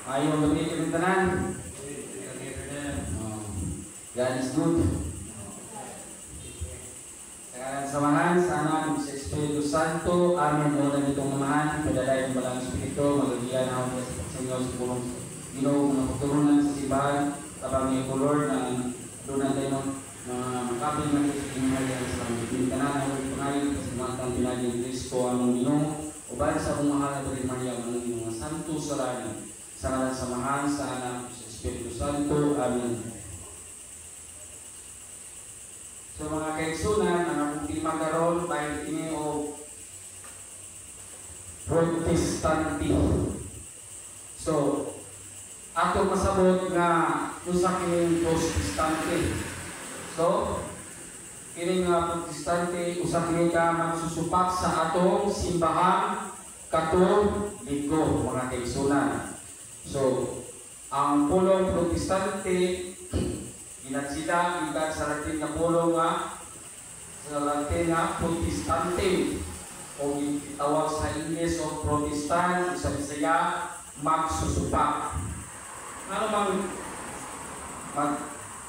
Ayaw gabi kami tanan. God is good. Sa samahan, sana sa Espiritu Santo, amin mo na nitong mamahan, padalay ng balang Espiritu, magagyan ako sa inyo sa pulong Ginoo, mga pagturunan sa simbahan, kapag may kulor na doon natin makapin na sa Maria sa pintanan ng pangayon kasi matang pinagin Kristo ang Ginoo, uban sa kong mahal na Maria, mga santo salarin, sa ngalan samahan, sa anak sa Espiritu Santo, amin. So mga kaigsunan, ang akong timagaron dahil ini o Protestante. So, ato masabot nga usa kining Protestante. So, kining Protestante usa kini ka magsusupak sa atong simbahan Katoliko, mga kaigsunan. So, ang pulong Protestante ginagsida kita sa Latin na pulong nga sa Latin na Protestante o itawag sa English o Protestant, sa Bisaya magsusupak. Ano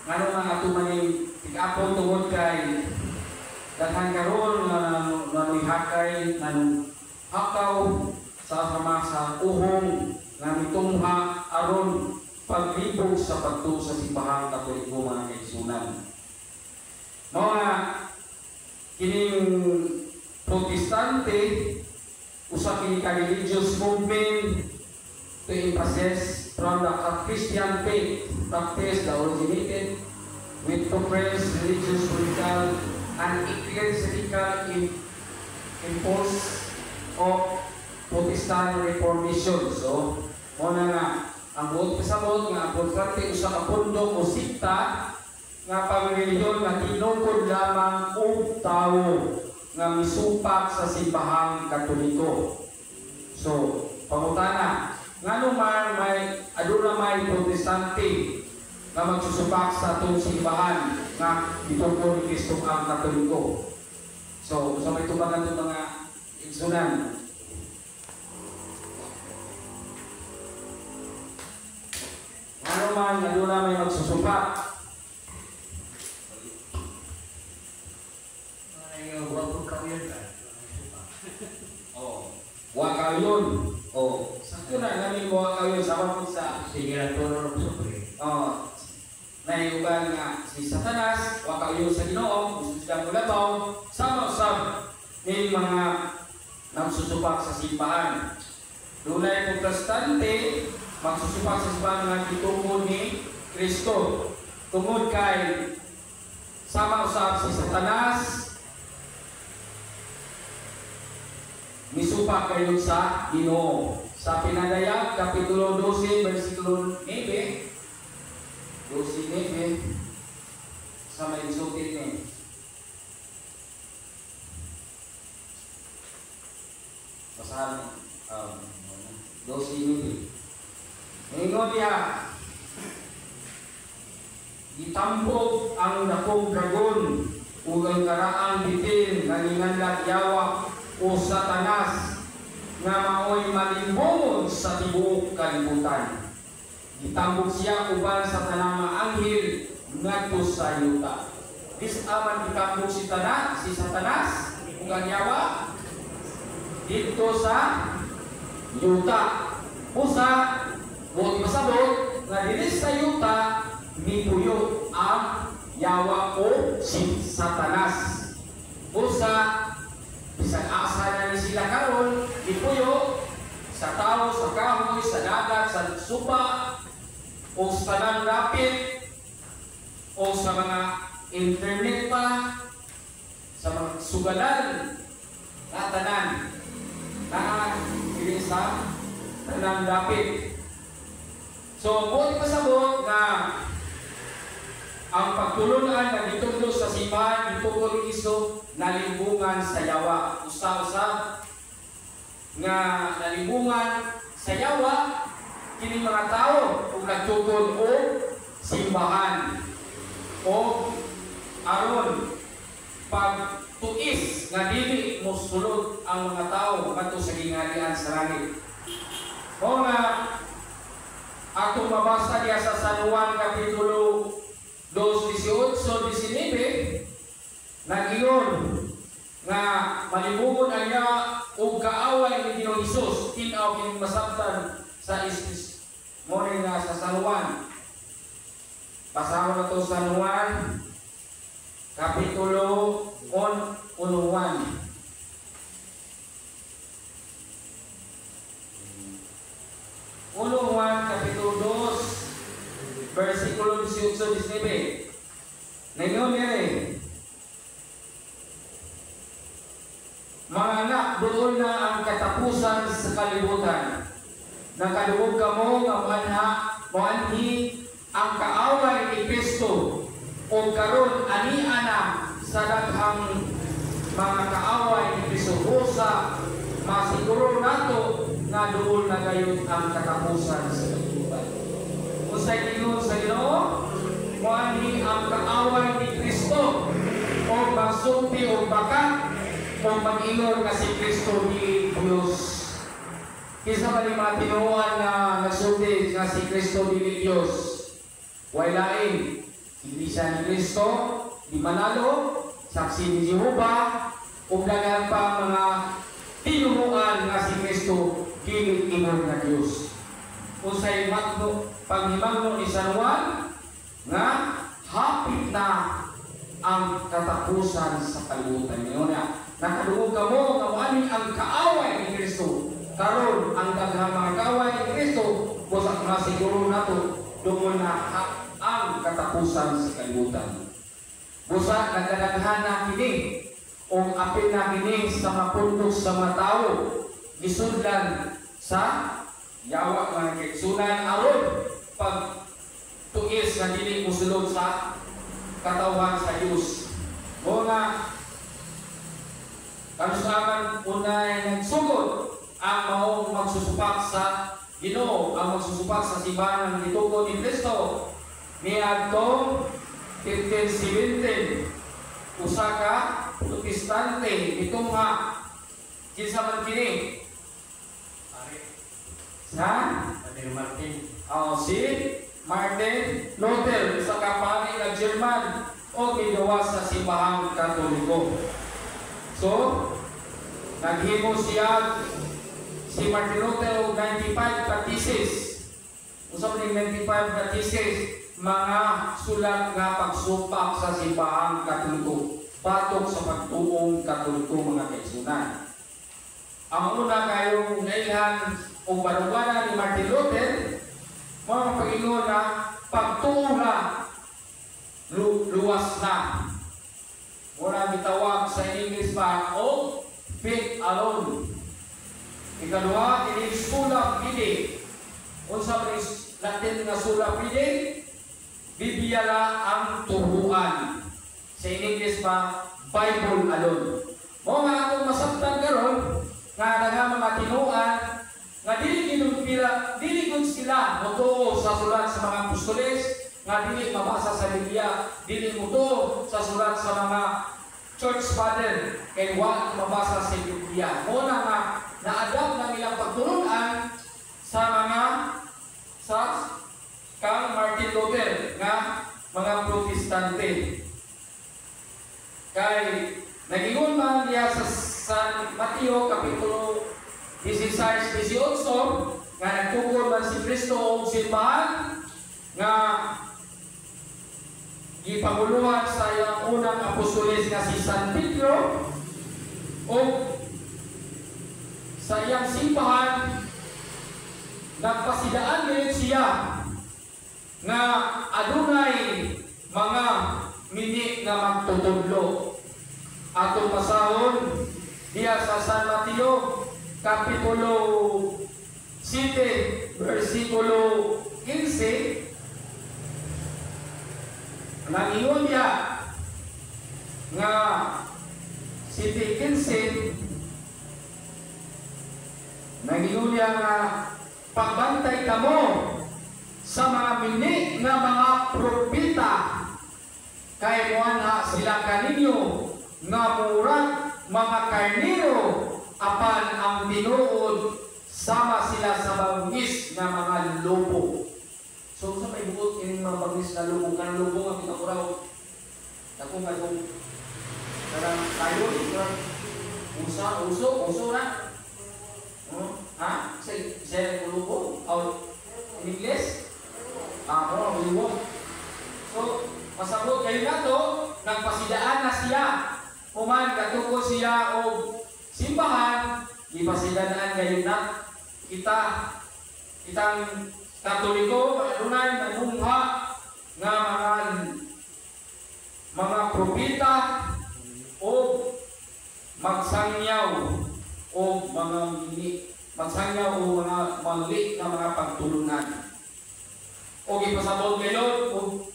mang ato maning tig-apon tungod kay daghan karon nanuyhakay hakaw sa sama sa uhong nga mitungha aron paglibog sa pagtuo sa simbahang Katoliko, mga kaigsunan. Mga kining Protestante usa kini ka religious movement to emphasize from the Christian faith practice that originated with progress, religious, political, and ecclesiastical impulse of Protestant Reformation. So, muna nga ang buot pasabot nga ang Protestante usa ka pundok o sikta nga pamilyon nga tinungkod lamang og tawo nga misupak sa simbahang Katoliko. So, pangutana, ngano man may aduna may Protestante nga magsusupak sa atong simbahan nga gitungkod ni Kristo ang Katoliko. So, sa may tubangan ng mga igsunan, ano man aduna may magsusupak. Wakayon. Sakto na namin wakayon sama po sa sigurado naiuban nga si Satanas, wakayon sa Ginoo, gusto silang mulabaw, sama-usab ng mga nagsusupak sa simbahan. Dunay Protestante magsusupak sa simbahan nga gitungkod ni Kristo. Tungod kay sama-usab si Satanas, misupak kayo sa Ginoo. Sa Pinadayag, Kapitulo 12, versikulo 9, 12:9, sa may sutit ni. Basahan 12:9. Ingon niya, itambog ang dakong dragon ug ang karaang bitin nga ninganlag Yawa o Satanas nga maoy malimbungon sa tibuok kalibutan. Gitambog siya uban sa tanang mga anghel ngadto sa yuta. Aman gitambog si Satanas ug ang Yawa dito sa yuta. Usa buot masabot nga dili sa yuta mipuyo ang Yawa o si Satanas. Usa bisag asa na ni sila karon ipuyo sa tao, sa kahoy, sa dagat, sa suba o sa tanang dapit o sa mga internet pa, sa mga sugalan na tanan na dili sa tanang dapit. So, buot pasabot na ang pagtulunan na ditulo sa simbahan ditulo ni Kristo nalimbungan sa Yawa. Usa-usa nga nalimbungan sa Yawa kini mga tao kung nagtutol o simbahan o aron pagtuis nga dili mosulod ang mga tao ngadto sa gingharian sa langit. O nga atong mabasa diya sa San Juan Kapitulo 2:18-19, nag-ingon nga malibungon niya og kaaway ni Ginoong Hesus tinaw kining masabtan sa mo nga sa San Juan. Pasahon na to San Juan Kapitulo 1:1. Kapitulo 2, versikulo 18-19. Ngayon mga anak, doon na ang katapusan sa kalibutan. Nakaluog ka mo nga moanhi ang kaaway ni Kristo o karon ania na sa daghang mga kaaway ni Kristo. Usa masiguro nato nga doon na gayon ang katapusan sa kalibutan. Usay kinun sa Ginoo, moanhi ang kaaway ni Kristo o magsumpi o baka o mag-ingon nga si Kristo ni Diyos. Kisa ba ni mga tinuan na nagsulti nga si Kristo ni Diyos? Wailain, hindi siya ni Kristo, di manalo, saksi ni Jehovah, o dagan pa mga tinuan nga si Kristo gilit-ingon nga Diyos. Usay panghimangno ni San Juan nga hapit na ang katapusan sa kalibutan niyo na. Nakaduog ka mo nga moani ang kaaway ni Kristo. Karon ang daghang mga kaaway ni Kristo busak masiguro nato doon na ang katapusan sa kalibutan. Busak nagdadaghan na kini o apil na kini sa mapundok sa mga tao gisudlan sa yawa mga kaigsunan aron pag tuis na dili musulod sa katawan sa Diyos. O nga kanusaman unay nagsugod ang maong magsusupak sa Ginoo, ang magsusupak sa simbahan ng gitugo ni Kristo. Niadtong 1517 usa ka protestante itong nga kinsa man kini sa Martin. Si Martin Luther sa kapani ng German o ginawa sa simbahang Katoliko. So, naghimo siya si Martin Luther og 95 ka thesis. Usab ning 95 ka thesis mga sulat nga pagsupak sa simbahang Katoliko patok sa pagtuong Katoliko mga kaigsunan. Ang una kayong naihan o baruganan ni Martin Luther mga pag-ingon na pagtuo na luwas na. Muna bitawag sa English pa o faith alone. Ikaduha, ini sula fide. Unsa man Latin nga sula fide? Bibiyala ang turuan. Sa English pa Bible alone. Mo nga akong masabtan karon nga nga mga tinuan nga dili gud sila motuo sa sulat sa mga apostoles, nga dili mabasa sa Biblia, dili motuo sa sulat sa mga church father, kay wa mabasa sa Biblia. Mo na nga na-adapt ng ilang pagturunan sa kang Martin Luther nga mga protestante. Kay nagingon man diya sa San Mateo Kapitulo 16-18 nga nagtugod man si Kristo og simbahan nga gipanguluhan sa iyang unang apostoles nga si San Pedro o sa iyang simbahan nagpasidaan din siya nga adunay mga mini nga magtutudlo. Atong pasahon diya sa San Mateo Kapitulo 7 versikulo 15 nangingon niya nga 7:15 nangingon niya nga pagbantay kamo sa mga mini nga mga propeta kay moana sila kaninyo nga murag mga karnero apan ang tinuod sama sila sa bangis nga mga lobo. buot ining mga bagnis na lubong kanang lubong ang pinakuraw. Dako nga kung karang tayo uso na. Ha? Say lubong or in English? Lubong. So, pasabot kayo na to, nagpasidaan na siya. Kuman katuko siya o simbahan, ipasidaan kayo na kitang Katoliko, malunay, nanungha nga mga propita o magsangyaw o mga magsangyaw o mga mali na mga pagtulungan. O ipasabot ngayon, o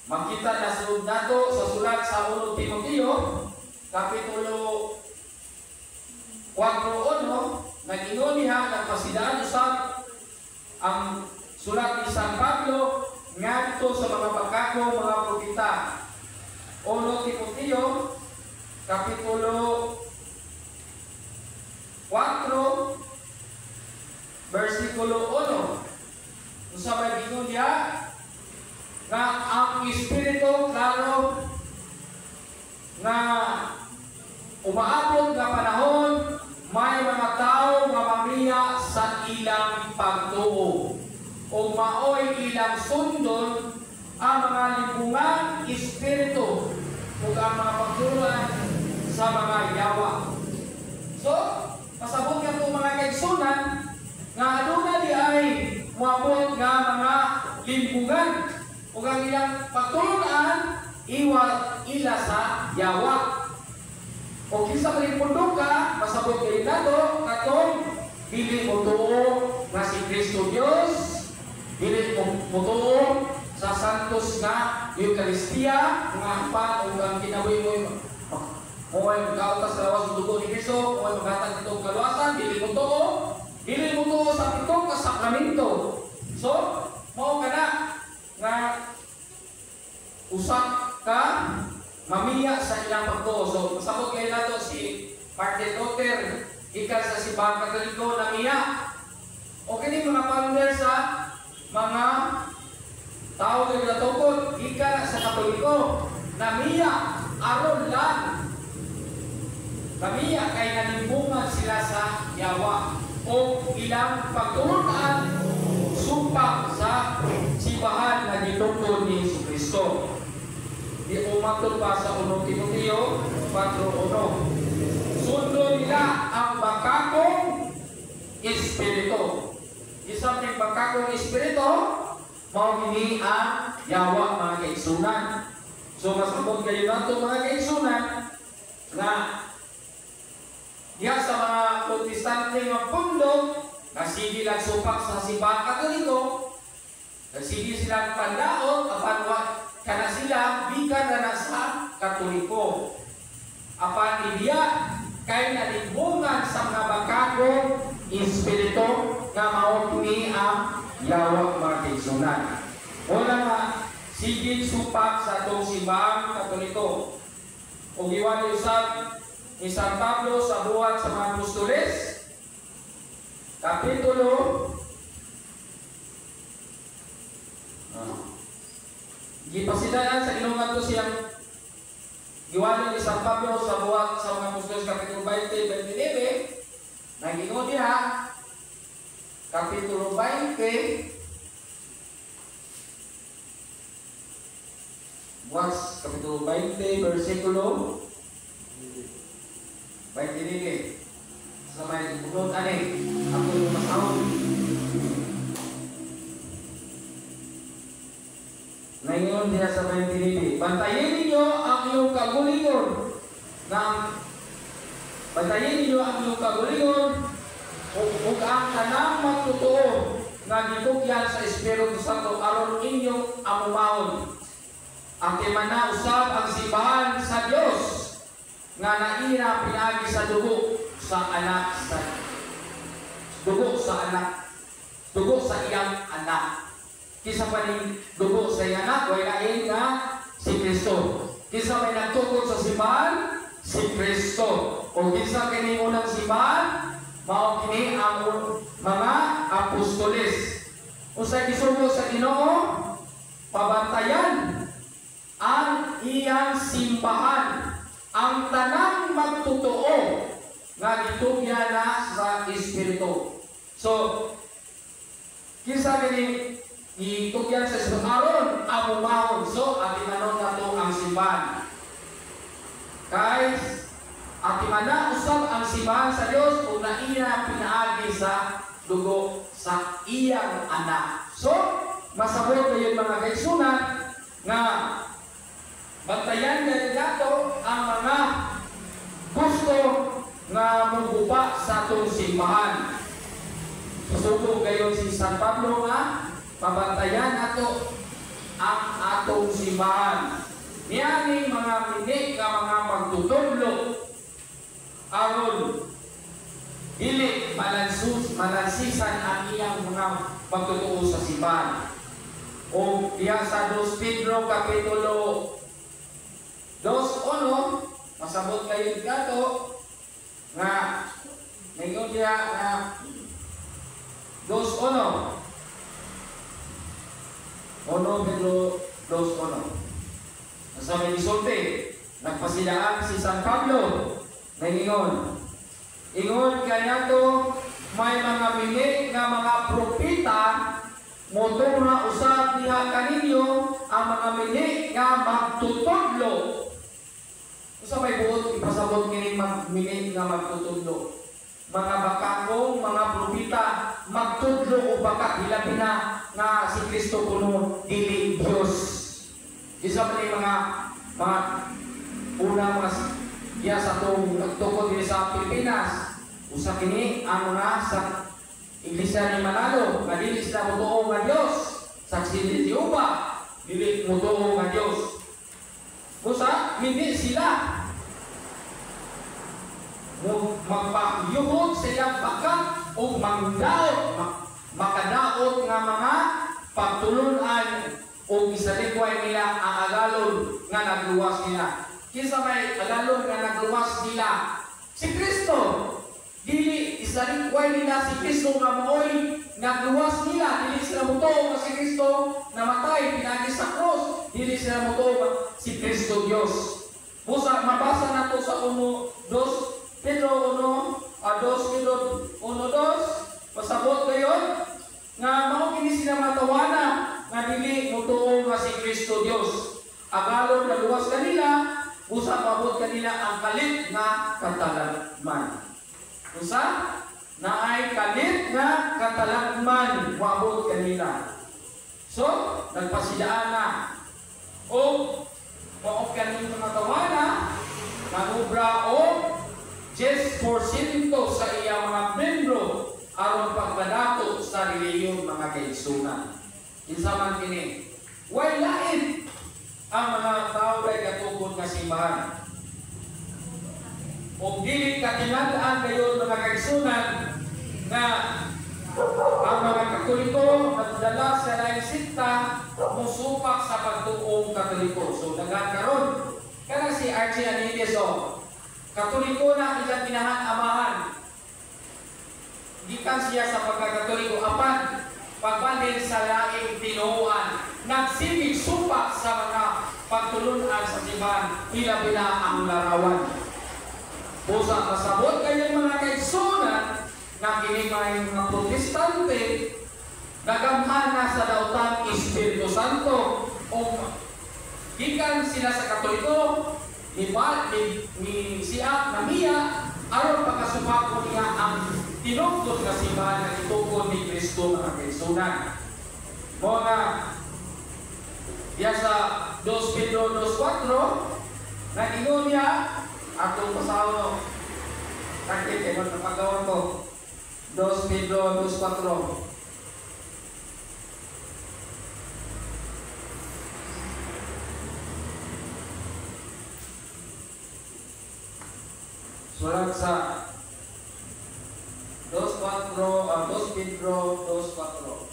makita na sunod nato sa sulat sa 1 Timoteo, Kapitulo 4:1, nag-ingon niya, nagpasidaan usab ang sulat ni San Pablo ngadto sa mga pagkako mga propeta. 1 Timoteo Kapitulo 4 versikulo 1. Usa may gingon niya nga ang Espiritu klaro nga umaabot nga panahon may mga tao nga mamiya sa ilang pagtuo o maoy ilang sundon ang mga libungang espiritu o ang mga pagturuan sa mga yawa. So, pasabot nga po mga kaigsunan nga aduna di ay muabot nga mga libungan o ang ilang pagturuan ila sa yawa. O kinsa man pundok ka, masabot kayo nato katong dili mo tuo nga si Kristo Dios, dili mo tuo sa santos nga Eucharistia, nga pa o ang kinabuhi mo ay magkautas sa lawas ng dugo ni Kristo, o ay maghatag itong kaluwasan, dili mo tuo sa pitong kasakramento. So, mao ka na nga usak ka mamiya sa ilang pagtuo. So, masabot kayo nato si Martin Luther, ikan sa Simbahang Katoliko na miya. O kini mga founder sa mga tao na natukod, ikan sa Katoliko na miya, aron lang. Namiya kay nalimbungan sila sa yawa o ilang pagturuan sumpak sa simbahan na gitungtod ni Jesucristo. Di umatod pa sa 1 Timoteo 4:1. Sundo nila ang bakakong espiritu. Isang bakakong espiritu, mao gini ang yawa mga kaigsunan. So masabot kayo nato mga kaigsunan na diya sa mga protestante ng pundok, nasigi lang supak sa Simbahang Katoliko, nasigi silang pandaot, apan kana sila bikan na sa Katoliko. Apan idiya kay nalibungan sa mga bakakong espiritu nga mao ni ang yawa mga kaigsunan. Wala nga sigid supak sa atong Simbahang Katoliko. O giwali usab ni San Pablo sa buhat sa mga Apostoles, Kapitulo gipasidaan sa inungan to siyang giwali ni San Pablo sa buhat sa mga Apostoles, Kapitulo 20-29, nag-ingon diha, Kapitulo 20, Kapitulo 20, versikulo 29. Sa may bunod ani, ako yung masahod. Ngayon diya sa 29. Bantayin ninyo ang iyong kagulingon. Bantayin ninyo ang iyong kagulingon ug ang tanang magtotoo nga gitugyan sa Espiritu Santo aron inyong amumahon. Ang timana usab ang simbahan sa Dios nga naira pinagi sa dugo sa iyang anak. Kisa pa ning dugo sa iyang anak, way lain nga si Kristo. Kisa may nagtukod sa simbahan, si Kristo. O kisa kini unang simbahan, mao kini ang mga apostoles. Usa gisugo sa Ginoo, pabantayan ang iyang simbahan, ang tanang magtotoo nga gitugyan na sa Espiritu. So, kinsa gani gitugyan sa Espiritu aron amumahon. So, atimanon nato ang simbahan. Guys, atimana usab ang simbahan sa Dios kung naiya pinaagi sa dugo sa iyang anak. So, masabot kayo mga kaigsunan nga bantayan na nato ang mga gusto nga muguba sa atong simbahan. Susuko kayo si San Pablo nga mabantayan nato ang atong simbahan. Niyaning mga minik nga mga magtutudlo aron dili malansisan ang iyang mga magtutuo sa simbahan. O diya sa 2 Pedro Kapitulo 2:1, masabot kayo dito nga ngayon diya nga 2:1. 1 Pedro 2:1. Sa may isulti, nagpasidaan si San Pablo na ingon kaya to may mga minik nga mga propeta motura usab diha kaninyo ang mga minik nga magtutudlo. Usa may buot ipasabot kini minik nga magtutudlo. Mga bakakong mga propeta magtudlo o baka hilabi na nga si Kristo kuno dili Dios. Isa man yung mga unang mga iya sa itong nagtukod din sa Pilipinas. Usa kini ang mga sa Iglesia ni Manalo nga dili sila mutuo nga Dios. Saksi ni Jehova dili mutuo nga Dios. Usa hindi sila magpahiyuhod sa iyang bakat o makadaot nga mga pagtulunan o isalikway nila ang agalon nga nagluwas nila. Kinsa may agalon nga nagluwas nila? Si Kristo. Dili isalikway nila si Kristo nga mooy nagluwas nila. Dili sila mutuo nga si Kristo namatay pinagi sa cross. Dili sila mutuo si Kristo Dios. Busa mabasa nato sa 2 Pedro 1:2 pasabot kayon nga mao kini sila matawana nga dili mutuo nga si Kristo Dios. Agalon na luwas kanila, usa paabot kanila ang kalit nga katalagman. Usa naay kalit nga katalagman maabot kanila. So, nagpasidaan na. O mao kanila matawana nangubra o 10% sa iyang mga membro aron pagbadato sa reliyon mga kaigsunan. Kinsa man kini? Way lain ang mga tao ay katukod nga simbahan. O dili katinadaan kayo mga kaigsunan na ang mga Katoliko nagdala sa laing sikta musupak sa pagtuong Katoliko. So nagkaroon kana si Archie Anides Katoliko na ilang pinahan amahan. Gikan siya sa pagkakatoliko apan pagbalin sa laing tinuan. Nagsimig supak sa mga pagtulunan sa simbahan. Hilabila ang larawan. Busa masabot kayo mga kaigsunan na kinimay mga protestante nagamhan na sa daotang Espiritu Santo o gikan sila sa Katoliko ni siya na miya aron pagkasupako niya ang tinugtod na simbahan na itukod ni Kristo mga kaigsunan. Mga diya sa 2 Pedro 2:4 na ingon niya atong pasaw takit kayo ng paggawan ko 2 Pedro 2:4. Surat sa 2 Pedro 2:4.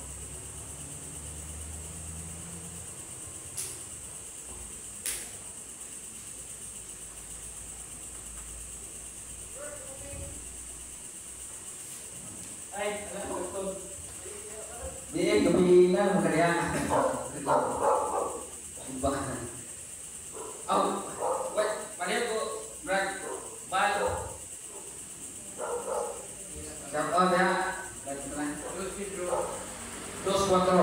Ay, alam ko ito. Di, gabi na, magkariyan. Oh, wait, pareho ko, Brad, balo. Shout out ya. Dos cuatro.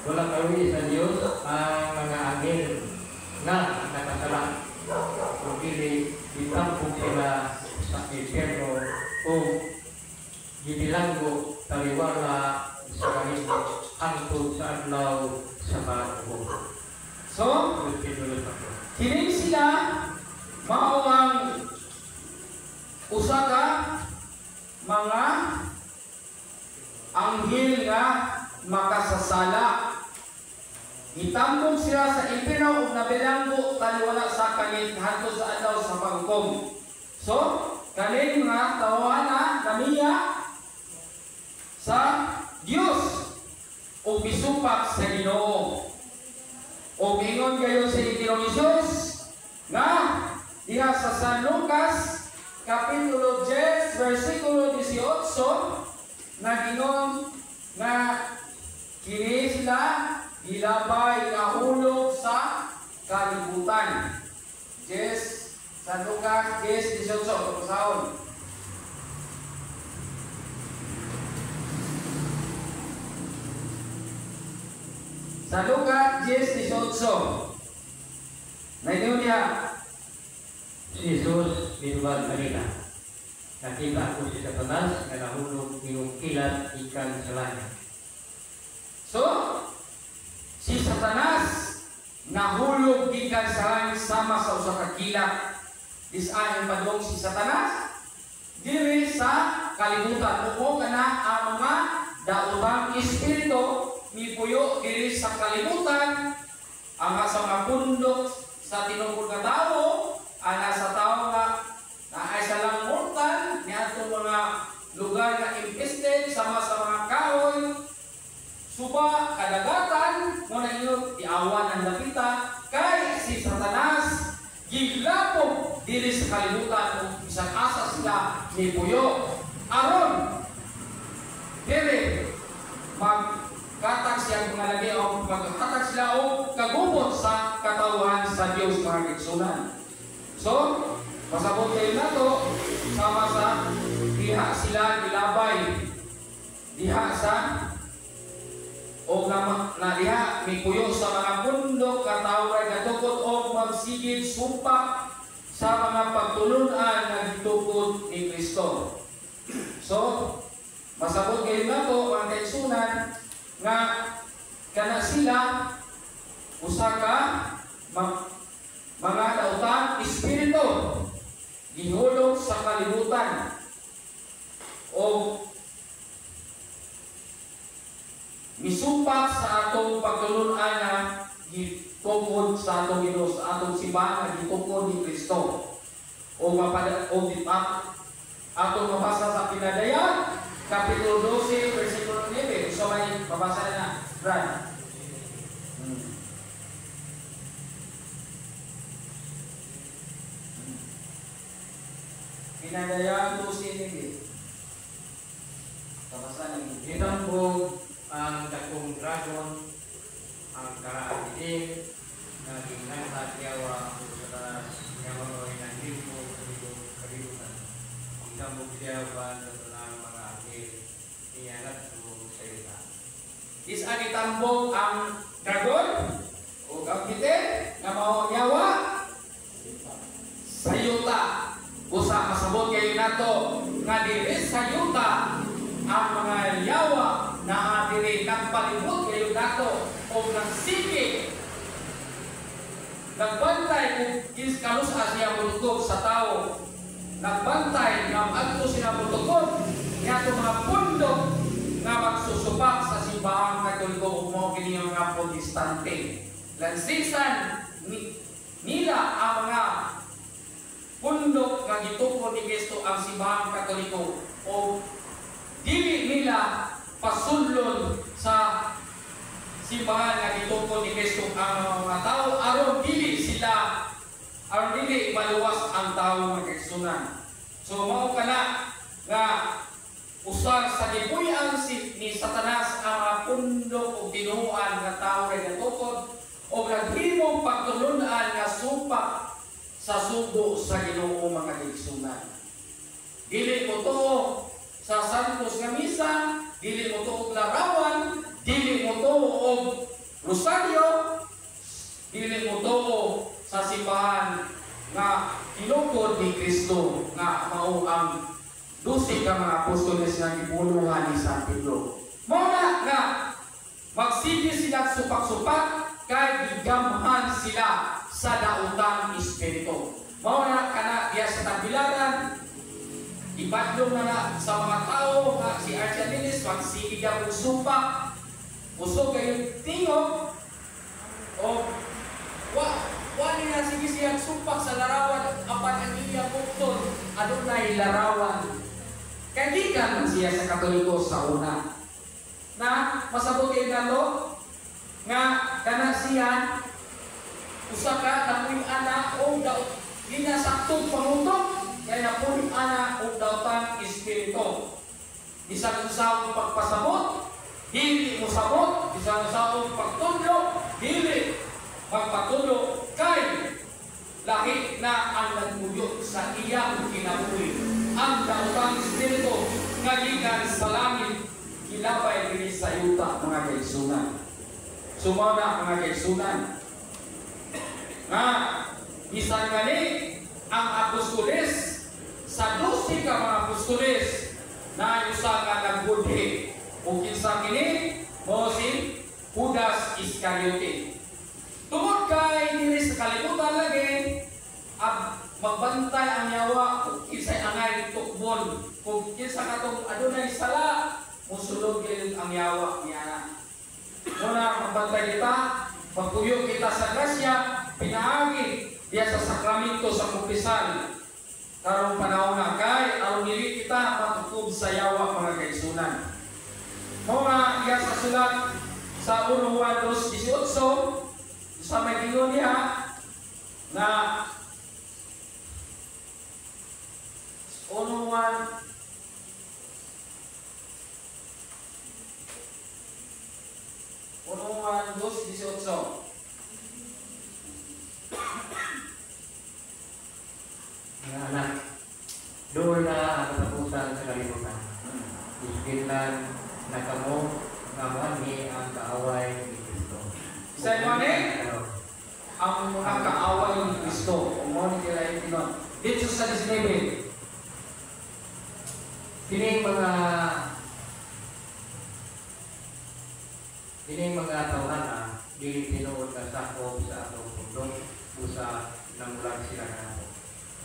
Walang kawi sa Diyos ang mga anghel na nakasala. Kung dili itampong sila sa impyerno o gibilanggo taliwala sa kahimok hangtod sa adlaw sa pagbuo. So, kini sila mao ang usa ka mga anghel nga makasasala. Itambong sila sa impyerno ug nabilanggo taliwala sa kanit hangtod sa adlaw sa paghukom. So, kaning mga tawana kaniya sa Dios o bisupak sa Ginoo. O ingon kayo sa Ginoong Hesus nga diha sa San Lucas kapitulo 10 versikulo 18 na gingon nga kini sila gilabay nahulog sa kalibutan. San Lucas 10:18 pasahon. Sa Lucas 10:18. Naingon niya, Si Jesus binuwag kanina. Nakita ko si Satanas na nahulog ngayong kilat ikan sa langit. so, si Satanas nahulog gikan sa langit sama sa usa ka kilat. Disayon padung si Satanas diri sa kalibutan. Upo kana ang mga daotang espiritu mipuyo diri sa kalibutan, ang sa mga pundok sa tinungkol nga tao, ana sa tao nga naay sa lang mortal niadto mga lugar nga infested sama sa mga kahoy, suba, kadagatan, mo na inyo tiawan ang lapita kay si Satanas giglapog diri sa kalibutan ug isang asa sila ni puyo aron diri magkatag siya mga lagi o magkatag sila o kagubot sa katawhan sa Dios mga kaigsunan. So, pasabot kayo na to sama sa diha sila gilabay diha sa o na diha may puyo sa mga bundok katawray na tukod o magsigid supak sa mga pagtulunan na gitukod ni Kristo. So, masabot kayo na to mga kaigsunan nga kana sila usa ka mga daotang espiritu gihulog sa kalibutan o misumpak sa atong pagtulunan na gitukod sa atong Ginoo, sa atong simbahan na gitukod ni Kristo. O atong mabasa sa Pinadaya kapitulo 12 versikulo 9. So may mabasa na Brad. Pinadaya 12:9. Mabasa na Itambog ang dakong dragon, ang karaatitin, na ginasa tiyawa o sa yawaroy ng libo, kalibutan. Itambog tiyawa sa talang mga anghel, iyanat mo sa ita. Is ang itambog ang dragon o kapitin na maunyawa sa yuta. Usa masabot kayo nato nga diri sa yuta ang mga yawa na diri nagpalibot kayo nato o nagsiki nagbantay kung kalusa siya mulukog sa tao, nagbantay nga adto siya mulukog niya mga pundok nga magsusupak sa simbahang Katoliko o mo kini mga Protestante. Lansisan nila ang mga pundok nga gitukod ni Kristo ang simbahang Katoliko o dili nila pasulod sa simbahan nga gitukod ni Kristo ang mga tao aron dili maluwas ang tao nga kaigsunan. So mao kana nga Usa sa gipuy-an ni Satanas ang mga pundok o tinuan nga tawo kay natukod o naghimong pagtulunan nga supak sa sugo sa Ginoo mga igsunan. Dili mo to sa santos nga misa, dili mo to og larawan, dili mo to og rosaryo, dili mo to sa simbahan nga tinukod ni Kristo nga mao ang 12 ka mga apostoles nga gipuluhan ni San Pedro. Muna nga magsige sila supak-supak kay gigamhan sila sa daotang espiritu. Muna kana diya sa tagbilaran ibadlong na sa mga tao nga si Archanilis magsige og supak usog kayo tingog o wali na sige siya supak sa larawan apan ang iya bukton adunay larawan. Kaya di ka man siya sa Katoliko sa una. Na masabot kayo na to, nga kana siya, usa ka napuy ana o daw, di na saktong pangutok, kaya napuy ana o daw espiritu. Isang usawang pagpasabot, dili mo sabot, isang usawang pagtulog, dili magpatulog, kay lahi na ang nagmuyot sa iyang kinabuhi. Ang daotang espiritu nga gikan sa langit kilabay diri sa yuta mga kaigsunan. Sumana mga kaigsunan. Nga bisan gani ang apostoles sa 12 ka mga apostoles na usa nga nagbudhi o kinsa kini mo si Judas Iscariote. Tungod kay diri sa kalibutan lagi magbantay ang yawa kung kisa'y angay tukbon kung kisa katong adunay sala musulog gilid ang yawa niya. Muna magbantay kita pagpuyo kita sa grasya pinaagi diya sa sakramento sa kumpisan karong panahon na kay aron dili kita matukob sa yawa mga kaigsunan. Muna diya sa sulat sa 1 Juan 2:18 sa may gingon niya na 1 Juan 2:18. Mga anak, doon na ang katapusan sa kalimutan. Ispitan na kamo ngamuan ni ang kaaway ni Kristo. Sa ni ang mga kaaway ni Kristo. Umon kila yung tinon. Dito sa 19. Kining mga tawhana dili tinuod ka sakop sa atong pundok usa namulag sila na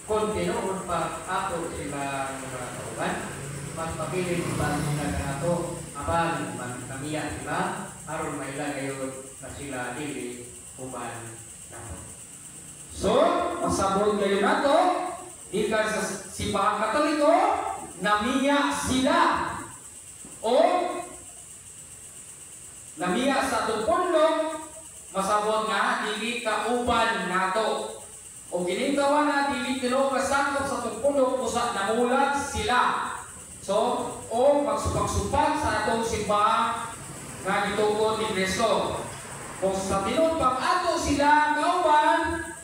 kung tinuod pa ako sila mga tauhan magpabilin ba sila na ato apan magkamiya sila aron mailagay na sila dili uban nato. So masabot kayo nato ikan sa simbahan Katoliko namiya sila o namiya sa atong pundok masabot nga dili kauban nato o giningawa na dili tino kasakop sa atong pundok usa namulag sila. So o magsupak-supak sa atong simbahan nga gitugon ni Kristo. Kung sa tinud pang ato sila kauban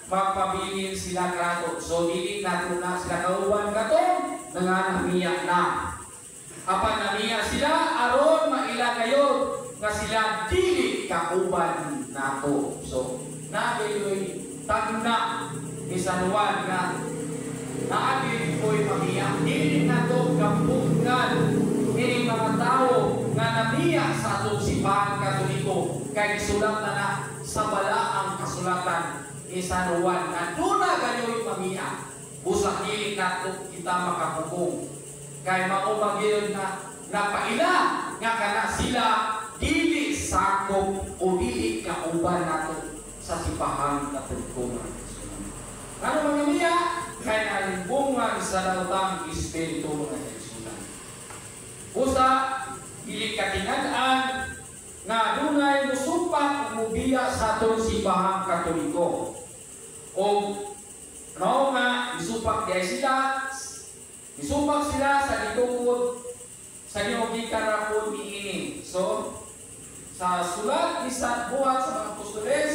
magpabilin sila krato. So dili nato na sila kauban kato nga namiya na. Apan namiya sila aron mailagayod nga sila dili kauban nato. So naayoy tagna ni San Juan nga naayoy ko'y mamiya. Dili nato kampungan ini mga tao nga namiya sa atong simbahan Katoliko kay gisulat na sa balaang kasulatan ni San Juan na duna gayoy mamiya. Busa dili nato kita makapugong kay mao magyud na napaila nga kana sila dili sakop o dili kauban nato sa simbahan Katoliko. Ano mga niya kay nalimbungan sa daotang espiritu nga kaigsunan. Busa dili katingad-an nga dunay musupak mubiya sa atong simbahan Katoliko. O nga, isupak sila sa gitungod sa inyo gikan ra po niini. So sa sulat ni San Buhat sa mga Apostoles,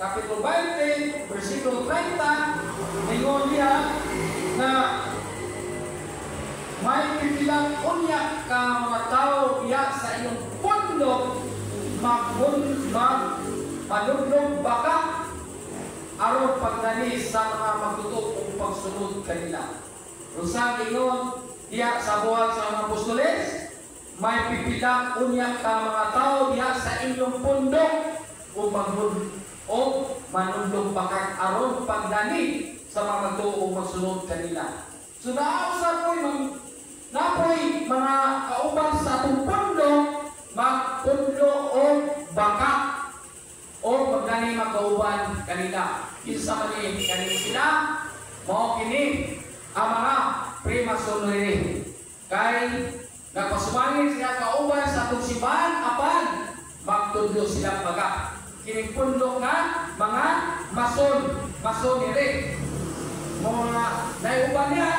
Kapitulo 20, versikulo 30, ingon niya na may pipilang unya ka mga tao iya sa iyong pundok manudlog baka aron pagdani sa mga magtutok o pagsunod kanila. Usang ingon diya sa buhat sa mga Apostoles, may pipilang unya ka mga tao diya sa inyong pundok o manudlog baka aron pagdani sa mga magtutok o magsunod kanila. So naausa napoy mga kauban sa atong pundok, magpundlo o baka o magdani magkauban kanila. Kinsa man ni kanila sila mao kini ang mga premasonry. Kay nagpasumangin sila kauban sa atong simbahan apan magtudlo sila baga. Kini pundok nga mga masonry. Mga naiuban niya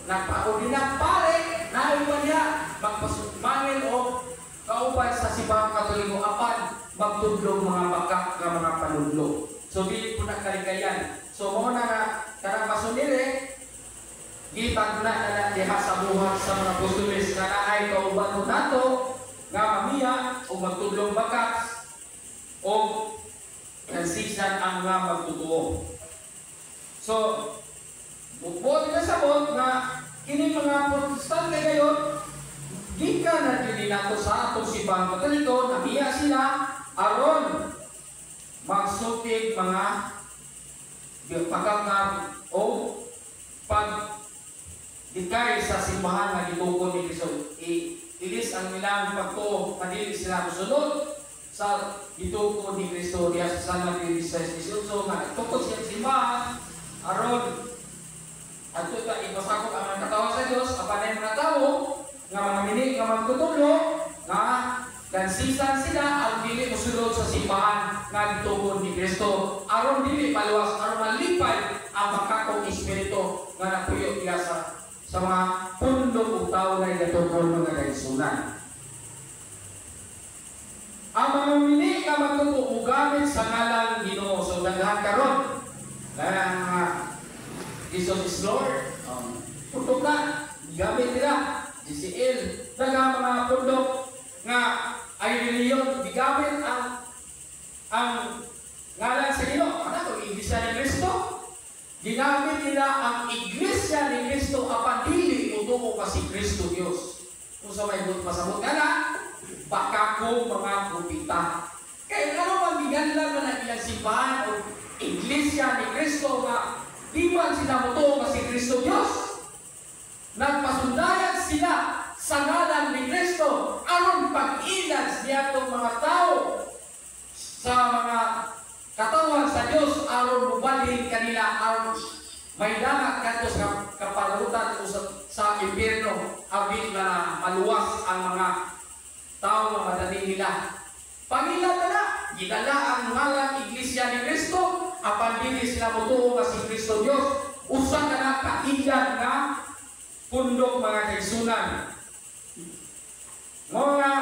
nagpaudinang pare, naiuban niya magpasumangin o kauban sa simbahan Katoliko apan magtudlog mga bakak nga mga panudlo. So dili po na kaligayan. So mo na nga karang masonire gitag na diha sa buhat sa mga Apostoles nga naay kauban mo nato nga mamiya o magtudlog bakak o kansisan ang mga magtutuo. So buot na sabot nga kini mga Protestante ngayon gikan na dili nato sa atong simbahan Katoliko namiya sila aron magsutig mga pagkakab o pagdikay sa simbahan nga gitugon ni Kristo. Ilis ang ilang pagtuo kadili sila mosunod sa gitugon ni Kristo diya sa San Mateo 16:18 nga tukod siya simbahan aron adto ta ipasakop ang mga katawan sa Dios apan mga tao nga mga mini nga magtutulo nga kansisan sila ang dili mosulod sa simbahan nga gitugon ni Kristo aron dili paluwas aron malipay ang makakong espiritu nga napuyo diya sa mga pundok ug tawo nga gitugon mga kaigsunan. Ang mga mini nga magtutuo gamit sa ngalan Ginoo. So daghan karon Jesus is Lord. Pundok na gamit nila GCL. Daghang mga pundok nga ay reliyon gigamit ang ngalan sa Ginoo. Ano to Iglesia ni Kristo? Ginamit nila ang Iglesia ni Kristo apan dili utuko ka si Kristo Dios. Kung sa may masabot nga na baka ko mga propeta. Kaya ano bang giganlan man ang ilang simbahan o Iglesia ni Kristo nga di man sila mutuo ka si Kristo Dios? Nagpasundayan sila sa ngalan ni Kristo aron pag-ilas niya itong mga tao sa mga katawan sa Dios aron mubalik kanila aron may dagat kanto sa kapalarutan o sa impyerno abit na maluwas ang mga tao nga madali nila. Pangila na gidala ang ngalan Iglesia ni Kristo apan dili sila mutuo nga si Kristo Dios. Usa ka na kailan nga pundok mga kaigsunan. Mga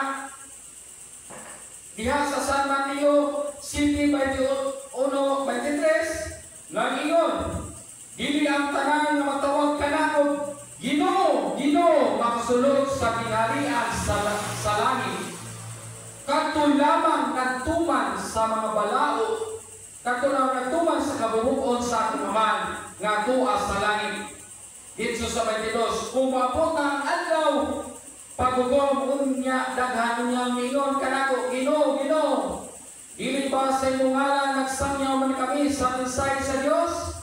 diha sa San Mateo 7:21-23 nangingon dili ang tanan nga matawag kanako Ginoo, Ginoo makasulod sa kingharian sa langit. Kadto lamang nagtuman sa mga balao, kadto lamang nagtuman sa kabubuon sa kumaman nga tuwa sa langit. Dito sa 22, kung maabot ang adlaw, pagugom unya daghan niya mingon kanako, Ginoo, Ginoo, dili ba sa imong ngalan nagsangyaw man kami sa mensahe sa Dios?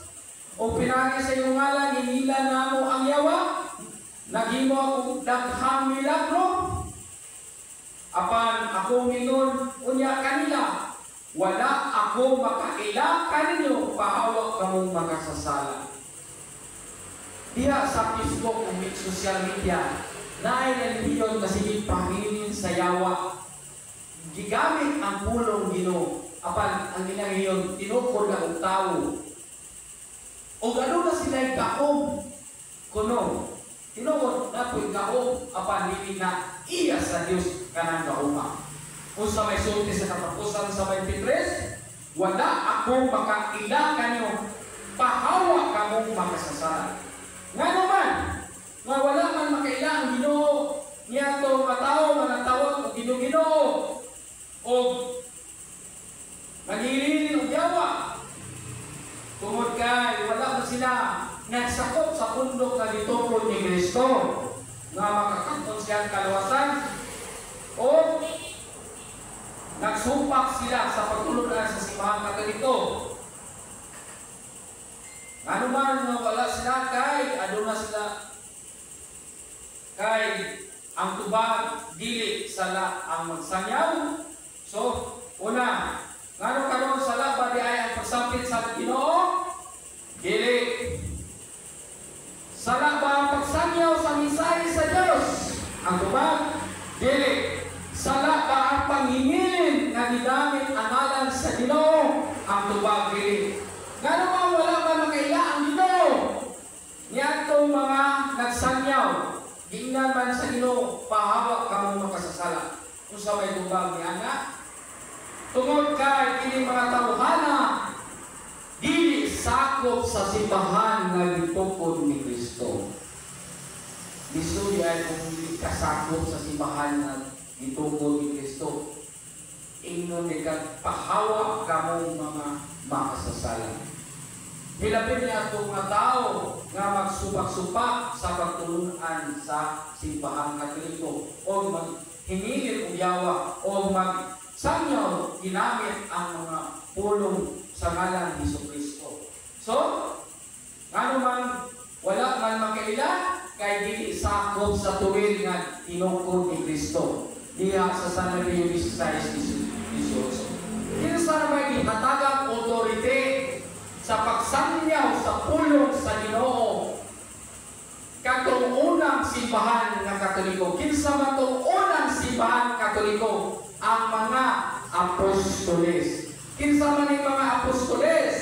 O pinagi sa imong ngalan hinila namo ang yawa? Naghimo ako daghang milagro? Apan ako mingon unya kanila, wala ako makaila kaninyo pahawak kamong makasasala. Diya sa Facebook o social media, naay relihiyon kasi panginin sa yawa. Gigamit ang pulong Ginoo. Apan ang ginagayon, tinukod na og tao. O gano'n na sila kaom kuno Tinuod na po'y gahom apan dili na iya sa Dios kanang gahoma. Kung sa may sulti sa katapusan sa 23, wala akong makaila kanyo, pahawa kamong makasasala. Nga naman, nga wala man makaila ang Ginoo, niya to matao manatawag o Ginoo o nagilili o yawa. Tungod kay wala man sila nagsakop sa pundok na gitungkol ni Kristo nga makakatong siyang kaluwasan o nagsumpak sila sa pagtulunan sa simbahan Katoliko. Ano man nga wala sila kay aduna sila kay ang tubag dili sala ang magsanyaw. So una, ngano karon sala ba di ay ang pagsampit sa Ginoo? Dili. Sala ba ang pagsanyaw sa mensahe sa Dios? Ang tubag? Dili. Sala ba ang panghingilin nga gidamit ang ngalan sa Ginoo? Ang tubag? Dili. Ngano ba wala ba makaila ang Ginoo? Niyadtong mga nagsanyaw, giingnan man sa Ginoo, pahawak kamo makasasala. Kung sa may tubag niya nga, tungod kay kini mga tawhana dili sakop sa simbahan nga gitungkol ni Kristo. Gusto ay kung dili kasakop sa simbahan nga gitungkol ni Kristo, ingnon ni pahawa kamong mga makasasala. Hilapin niya itong mga tao nga magsupak-supak sa pagtulunan sa simbahan Katoliko o maghingilin o yawa o magsanyaw ginamit ang mga pulong sa ngalan ni Jesucristo. So, ano man, wala man makaila, kay dili sakop sa tuwid nga tinungkol ni Kristo. Diha sa San Mateo 16:18. Dito sa may gihatagang authority sa pagsanyaw sa pulong sa Ginoo. Katong unang simbahan nga Katoliko, kinsa man tong unang simbahan Katoliko, ang mga apostoles. Kinsa man ang mga apostoles?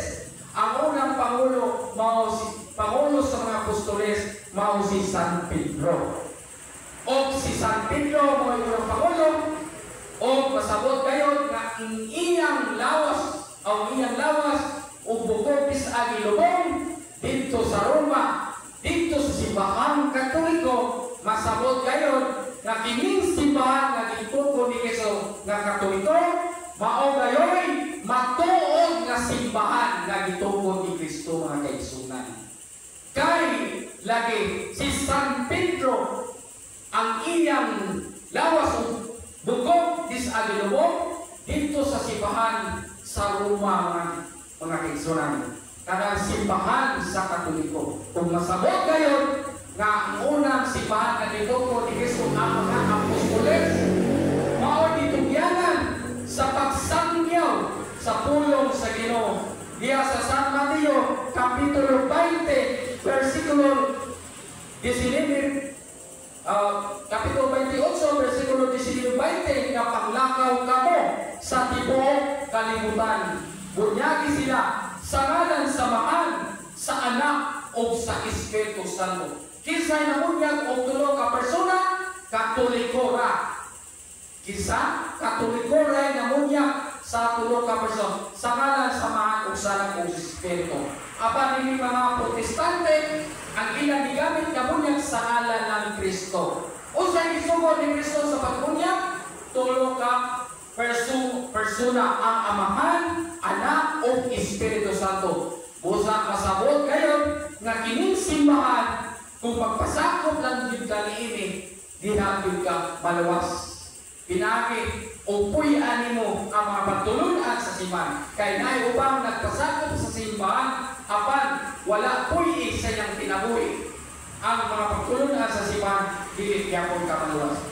Ang unang pangulo sa mga apostoles mao si San Pedro. O si San Pedro mo yung pangulo o pasabot kayo nga iyang lawas o bukod pisagi lubong dito sa Roma, dito sa simbahan Katoliko, masabot kayo nga kining simbahan nga gitungkol ni Kristo nga Katoliko, mao gayoy matuod nga simbahan nga gitungkol ni Kristo mga kaigsunan. Kay lagi si San Pedro ang iyang lawas o bukod pisagi lubong dito sa simbahan sa Roma mga kaigsunan. Kanang simbahan sa Katoliko. Kung masabot kayo nga ang unang simbahan na gitungkol ni Kristo ang mga apostoles, mao ditugyanan sa pagsangyaw sa pulong sa Ginoo. Diya sa San Mateo Kapitulo 20 versikulo 19 Kapitulo 28 versikulo 19-20 nga paglakaw kamo sa tibuok kalibutan. Bunyagi sila sa ngalan samahan sa Anak o sa Espiritu Santo. Kisay na bunyag o tulo ka persona, Katoliko ra. Kisa Katoliko ra na bunyag sa tulo ka persona sa ngalan samahan o sa Anak o Espiritu. Apan ini mga Protestante ang ilang gigamit na bunyag sa ngalan ng Kristo. Usay gisugod ni Kristo sa pagbunyag, tulo ka persona ang Amahan, Anak o Espiritu Santo. Busa masabot kayo nga kining simbahan kung magpasakop lang yun ka niini, diha yun ka malawas. Pinagi o puy-ani mo ang mga pagtulunan sa simbahan. Kay naay upang nagpasakop sa simbahan, apan wala puy sa iyang tinabuhi. Ang mga pagtulunan sa simbahan, dili yapon ka maluwas.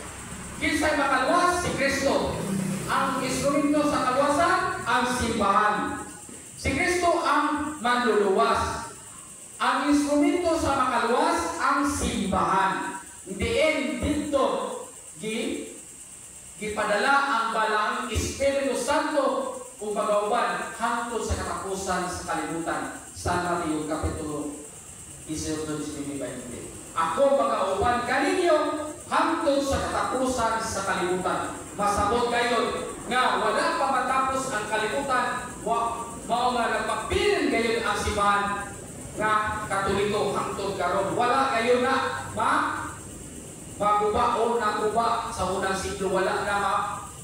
Kinsay makaluwas? Si Kristo. Ang instrumento sa kaluwasan, ang simbahan. Si Kristo ang manluluwas. Ang instrumento sa makaluwas, ang simbahan. Diin dito, gipadala ang balang Espiritu Santo o pagauban hangtod sa katapusan sa kalibutan. San Mateo Kapitulo 18:20. ako magauban kaninyo hangtod sa katapusan sa kalibutan. Masabot gayon nga wala pa matapos ang kalibutan, mao nga nagpapiling gayon ang simbahan nga Katoliko hangtod karon. Wala gayon na maguba o naguba sa unang siglo, wala na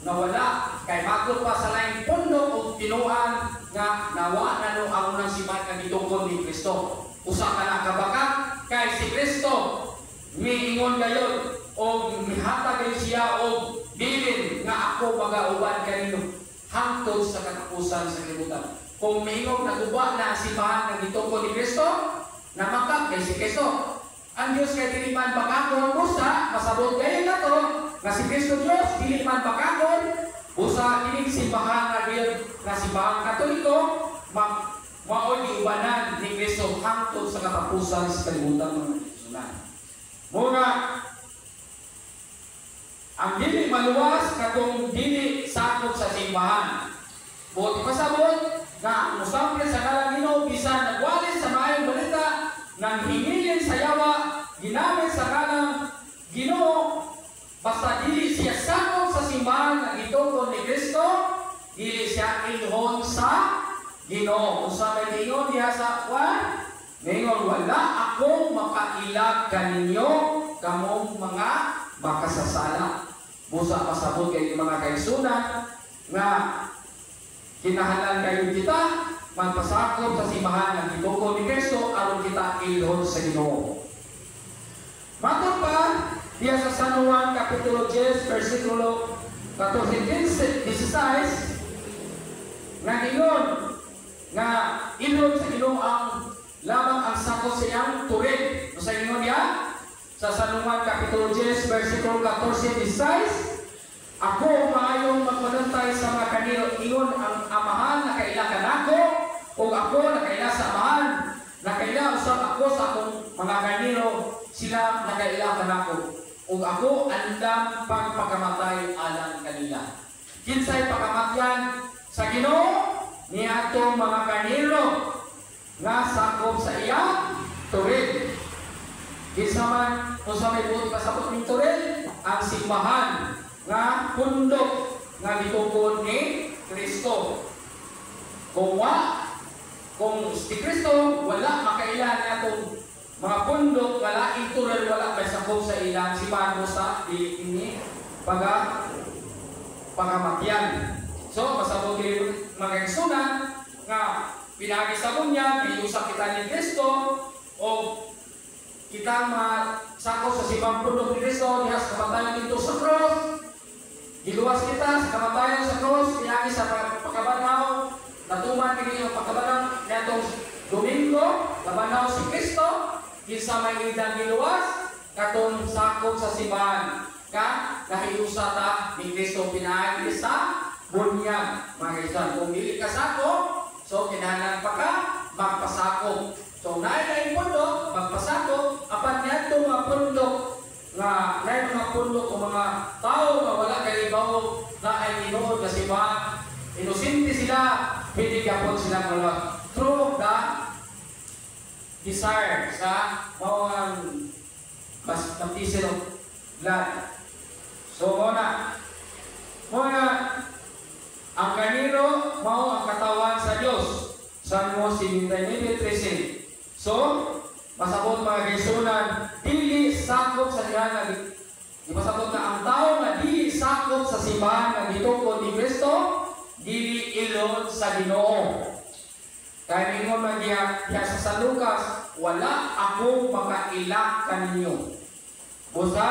nawala kay magod pa sa laing pundo o tinuan nga nawa na no ang unang simbahan nga gitungkol ni Kristo. Usa ka na kabaka kay si Kristo miingon gayon o mihatag gayon siya o bilin nga ako magauban kanino hangtod sa katapusan sa kalibutan. Kung miingon naguba na ang simbahan nga gitungkol ni Kristo, namakak kay si Kristo. Ang Diyos kay dili man bakakon busa, masabot gayon na to nga si Kristo Diyos dili man bakakon busa kining simbahan nga diyon nga simbahan Katoliko mao'y giubanan ni Kristo hangtod sa katapusan sa kalibutan mga igsunan. Muna ang dili maluwas katong dili sakop sa simbahan. Buot pasabot nga musample sa ngalan Ginoo bisan nagwalis sa maayong balita nang hingilin sa yawa ginamit sa kanang Ginoo basta dili siya sakop sa simbahan nga gitungkol ni Kristo, dili siya ilhon sa Ginoo. Kung sa may ingon diha sa kwan, ngayon wala ako makailag kaninyo kamong mga makasasala. Busa pasabot kay mga kaigsunan nga kinahanglan kayo kita magpasakop sa simbahan nga gitungkol ni Kristo aron kita ilhon sa Ginoo. Matod pa diya sa San Juan Kapitulo 10 versikulo 14-16 nga ingon nga ilhon sa Ginoo ang lamang ang sakop sa iyang turig. Sa ingon niya sa San Juan Kapitulo 10 versikulo 14-16, ako maayong magmanantay sa mga kanino ingon ang amahan na kaila kanako o ako na kaila sa amahan na kaila usab ako sa akong mga kanino sila na kaila kanako o ako andam pagpakamatay alang kanila. Kinsay pakamatyan sa Ginoo niadtong mga kanino nga sakop sa iya turig. Kinsa man usa may buot pasabot ning turig ang simbahan nga pundok nga gitungkol ni Kristo. Kung si Kristo wala makailan atong mga pundok wala intural wala may sakop sa ilang simbahan mo sa ini pagamatyan. So pasabot kay mga igsunan nga pinagi sa bunya biusa kita ni Kristo o kita masakop sa simbang pundok ni Kristo diha sa kamatayon dito sa cross. Giluwas kita sa kamatayon sa cross, pinagi sa pagkabanaw, natuman kini ang pagkabanaw netong Domingo, labanaw si Kristo, kinsa may idang giluwas, katong sakop sa simbahan. Nahiusa ta ni Kristo pinagi sa bunyag. Mga kaisan, kung dili ka sakop, so kinahanglan pa ka magpasakop. So naay pundok, magpasakop, apan niadto mga pundok nga naay mga pundok o mga tao nga wala kay ibaw na ay tinuod na simbahan, inosente sila, pwede gyapon sila mga through the desire sa mga mas baptism of blood. So muna ang kanino mao ang katawan sa Dios. San mo 59:13. So pasabot mga kaigsunan, dili sakop sa diha nga pasabot na ang tao nga dili sakop sa simbahan nga gitungkol ni Kristo, dili ilon sa Ginoo. Kaya mingon man diha sa San Lucas, wala ako makailak kaninyo. Busa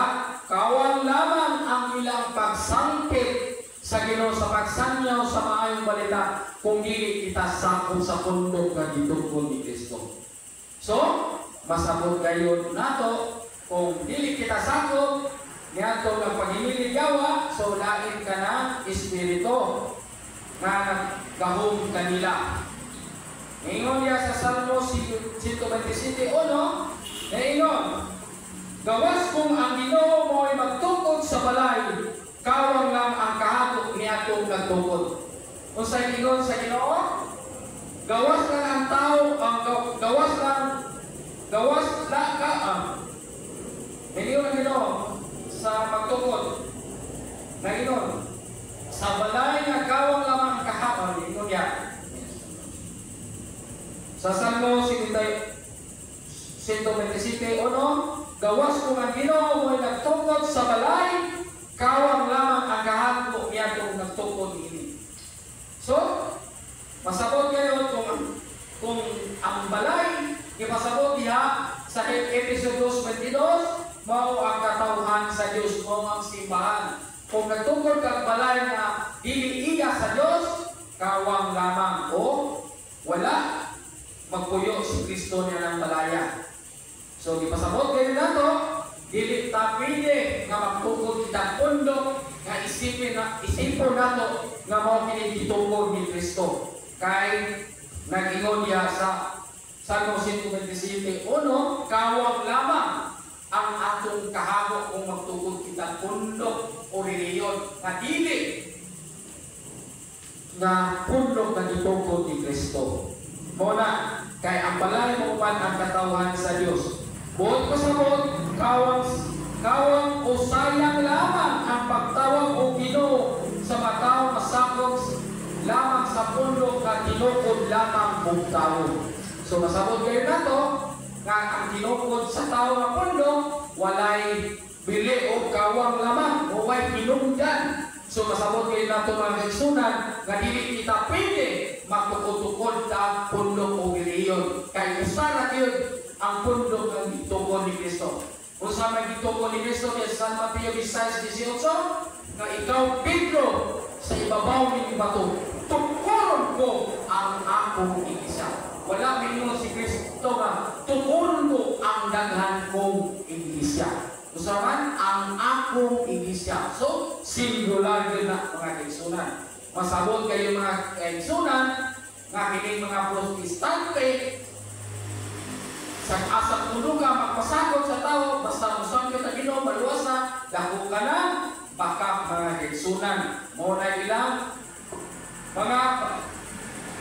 kawan lamang ang ilang pagsangkit sa Ginoo sa pagsanyaw sa maayong balita kung dili kita sakop sa pundok nga gitungkol ni Kristo. So masabot gayon nato kung dili kita sakop niadto nga paghimiligawa, so lain ka na espiritu nga naggahom kanila. Ingon niya sa Salmo 127:1, ingon, gawas kung ang Ginoo mo ay magtukod sa balay, kawang lang ang kahapok niadto nagtukod. Unsay ingon sa Ginoo? Gawas lang ang tao, ang gawas lang Ingon ang Ginoo sa pagtukod. Naingon, sa balay nga kawang lamang kahapon, ingon niya. Sa Salmo 127, gawas ko ang Ginoo mo'y nagtukod sa balay, kawang lamang ang kahapon niya kung nagtukod ini. So, masabot kayo kung ang balay, ipasabot diha sa Episodios 22, mao ang katawhan sa Dios, mao ang simbahan. Kung nagtungkol kang balay na dili iya sa Dios, kawang lamang o wala magpuyo si Kristo niya ng balaya. So ipasabot kayo nato, dili ta pwede nga magtungkol kita pundok nga isipon nato nga mao kini gitungkol ni Kristo. Kay nag-ingon niya sa Salmo 127, kawang lamang ang atong kahamo kung magtukod kita pundok o reliyon nga dili nga pundok nga gitungkol ni Kristo. Muna, kay ang balay mo man ang katawhan sa Dios. Buot pasabot, kawang o sayang lamang ang pagtawag o Ginoo sa mataw masakop lamang sa pundok nga tinukod lamang og tawo. So masabot kayo nato nga ang tinukod sa tawo nga pundok walay bili o kawang lamang o way hinungdan. So masabot kayo nato mga kaigsunan nga dili kita pwede magtukod-tukod sa pundok o reliyon. Kay usara gyud ang pundok nga gitukod ni Kristo. Usa man gitukod ni Kristo kay San Mateo 16:18 nga ikaw Pedro sa ibabaw ning bato, tukuron ko ang akong iglesia. Wala mingon si Kristo nga tukuron ko ang daghan kong iglesia. Usaman ang akong iglesia. So singular yun na mga kaigsunan. Masabot kayo mga kaigsunan nga kining mga protestante sa asang tulo ka magpasakot sa tao basta musang ka Ginoo maluwas na dako ka na baka mga kaigsunan mo na ilang mga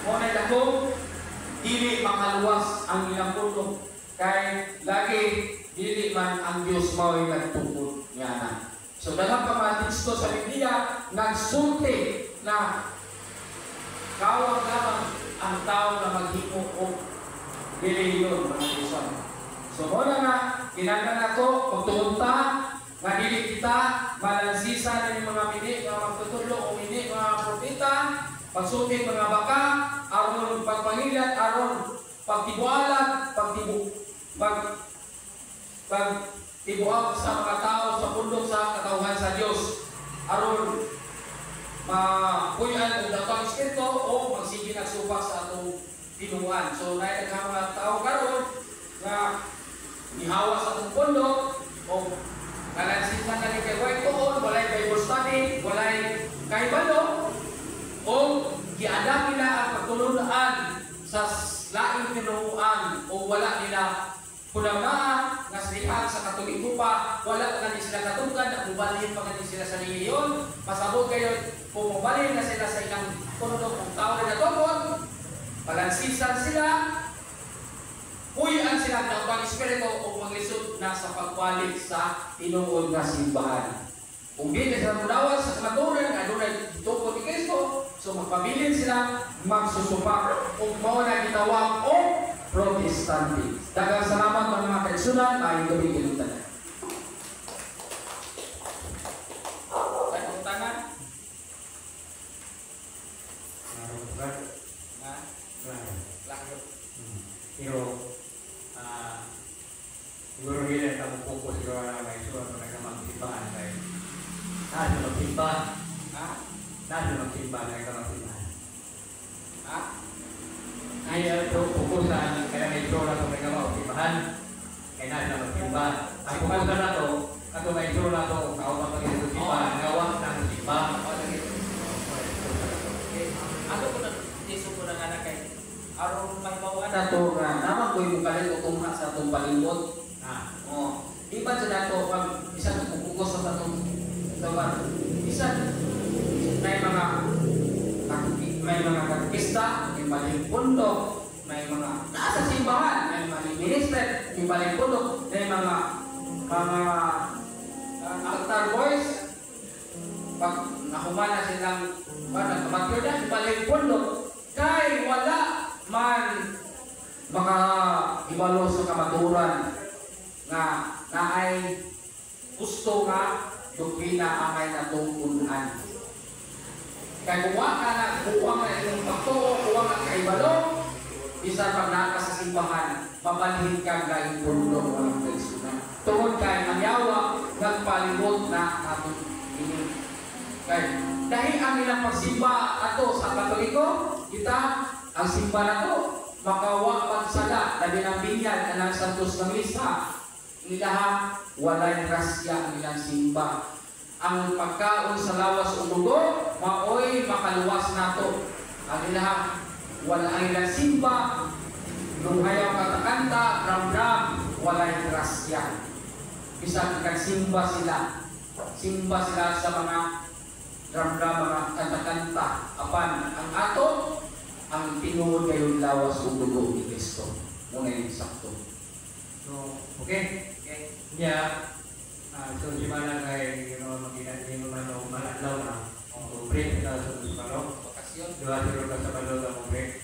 mo na dako dili makaluwas ang ilang puno kay lagi dili man ang Dios mao'y nagtukod niya na. So daghang pa mga teksto sa Biblia nagsulti na kawang lamang ang tao na maghimo o reliyon mga Kristiyan. So muna nga kinahanglan nato pagtuunta nga dili kita malansisa ng mga mini nga magtutulo o mini mga propeta pagsuti mga baka aron pagpangilan aron pagtibualan pagtibuak sa mga tao sa pundok sa katawhan sa Dios aron mapuyan ang datang espiritu o magsige nagsupak sa atong tinuan. So naay mga tao karon nga ihawa sa atong pundok o kalansisan na kay way tuon walay Bible study walay kahibalo o giadapt nila ang pagtulungan sa laing tinuan o wala nila kunamnaan nga silihan sa katuligupa wala nga sila katugan na mubalhin pa nga sila sa reliyon pasabot kayo kung mubalhin na sila sa ilang pundok kung tao na natupod balansisan sila puyan sila ng pang espiritu o maglisod na sa pagwalik sa tinuod na simbahan. Kung di na sila mudawas sa kamaturan nga doon ay tukod ni Kristo so magpabilin sila magsusupak kung mao na gitawag o Protestante. Daghang salamat mga kaigsunan, maayong gabi kinutan. Tanong tangan? Lahat. Pero siguro rin ang tamupukos siguro na may suwan na magsimbahan kayo. Nasa magsimbahan? Nasa magsimbahan na ikaw magsimbahan? Kaya ito pupusan, kaya may itsura ito may gawa magsimbahan. Kaya nasa magsimbahan. Ang pupusan na ito, ito may itsura na ito, kaupat ng ito simbahan, gawa ng simbahan. Ano ko na iso ko na nga na kay aron mahibawan na ito nga naman ko yung kalit o tungha sa itong palibot. Iba sa dato pag isang pupukos sa itong isang may mga katkista, may maling pundok, may mga nasa simbahan, may maling minister, may maling pundok, may mga humana silang kabatyo na si Balay Pundo kay wala man makaibalo sa kamaturan nga ay gusto nga doktrina amay na tungkunan. Kaya kuha ka yung pagtuo, kuha ka kaibalo, isa pag naka sa simbahan, mabalhin ka gayong pundo mo ng Kristo na. Tungod kay ang yawa, nagpalibot na atong ini. Kaya dahil ang ilang pagsimba ato sa Katoliko, kita ang simba na to, makawa pagsala, labi ng binyag na ng Santos na Misa, nila walay grasya ang ilang simba. Ang pagkaon sa lawas o dugo, maoy makaluwas nato. Ang ilang wala ang ilang simba, nung ayaw katakanta, ram-ram, walay grasya. Bisag nagsimba sila. Simba sila sa mga ram-ram, mga kanta-kanta. Apan, ang ato, ang tinuod ngayong lawas o dugo ni Kristo. Muna yung sakto. So, okay. Yeah. So, si Manang ay, magiging yung malalaw na. Kung break na sa Balo. Bakasyon. Dua sila sa Balo na break.